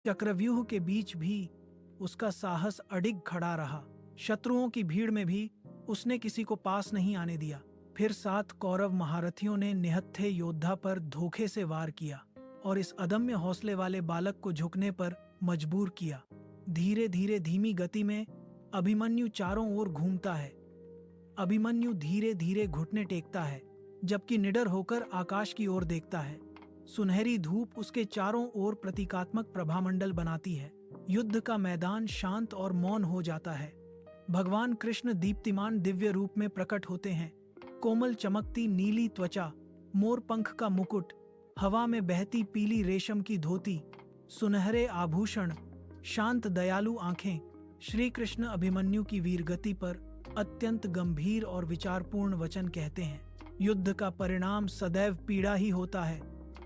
चक्रव्यूह के बीच भी उसका साहस अडिग खड़ा रहा। शत्रुओं की भीड़ में भी उसने किसी को पास नहीं आने दिया। फिर 7 कौरव महारथियों ने निहत्थे योद्धा पर धोखे से वार किया और इस अदम्य हौसले वाले बालक को झुकने पर मजबूर किया। धीरे धीरे धीमी गति में अभिमन्यु चारों ओर घूमता है। अभिमन्यु धीरे धीरे घुटने टेकता है, जबकि निडर होकर आकाश की ओर देखता है। सुनहरी धूप उसके चारों ओर प्रतीकात्मक प्रभामंडल बनाती है। युद्ध का मैदान शांत और मौन हो जाता है। भगवान कृष्ण दीप्तिमान दिव्य रूप में प्रकट होते हैं। कोमल चमकती नीली त्वचा, मोर पंख का मुकुट, हवा में बहती पीली रेशम की धोती, सुनहरे आभूषण, शांत दयालु आंखें। श्री कृष्ण अभिमन्यु की वीरगति पर अत्यंत गंभीर और विचारपूर्ण वचन कहते हैं। युद्ध का परिणाम सदैव पीड़ा ही होता है।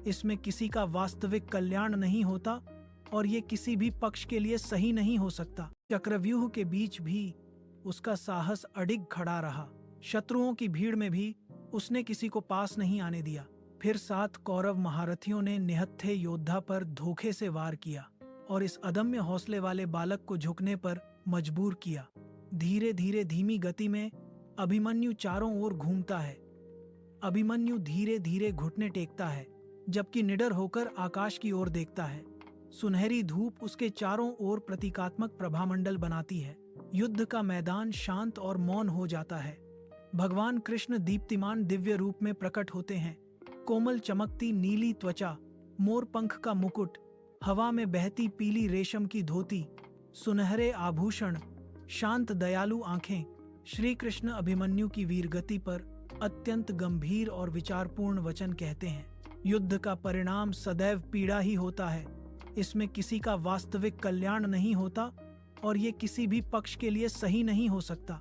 इसमें किसी का वास्तविक कल्याण नहीं होता और ये किसी भी पक्ष के लिए सही नहीं हो सकता। चक्रव्यूह के बीच भी उसका साहस अडिग खड़ा रहा। शत्रुओं की भीड़ में भी उसने किसी को पास नहीं आने दिया। फिर 7 कौरव महारथियों ने निहत्थे योद्धा पर धोखे से वार किया और इस अदम्य हौसले वाले बालक को झुकने पर मजबूर किया। धीरे धीरे धीमी गति में अभिमन्यु चारों ओर घूमता है। अभिमन्यु धीरे धीरे घुटने टेकता है, जबकि निडर होकर आकाश की ओर देखता है। सुनहरी धूप उसके चारों ओर प्रतीकात्मक प्रभामंडल बनाती है। युद्ध का मैदान शांत और मौन हो जाता है। भगवान कृष्ण दीप्तिमान दिव्य रूप में प्रकट होते हैं। कोमल चमकती नीली त्वचा, मोर पंख का मुकुट, हवा में बहती पीली रेशम की धोती, सुनहरे आभूषण, शांत दयालु आंखें। श्री कृष्ण अभिमन्यु की वीरगति पर अत्यंत गंभीर और विचारपूर्ण वचन कहते हैं। युद्ध का परिणाम सदैव पीड़ा ही होता है। इसमें किसी का वास्तविक कल्याण नहीं होता और ये किसी भी पक्ष के लिए सही नहीं हो सकता।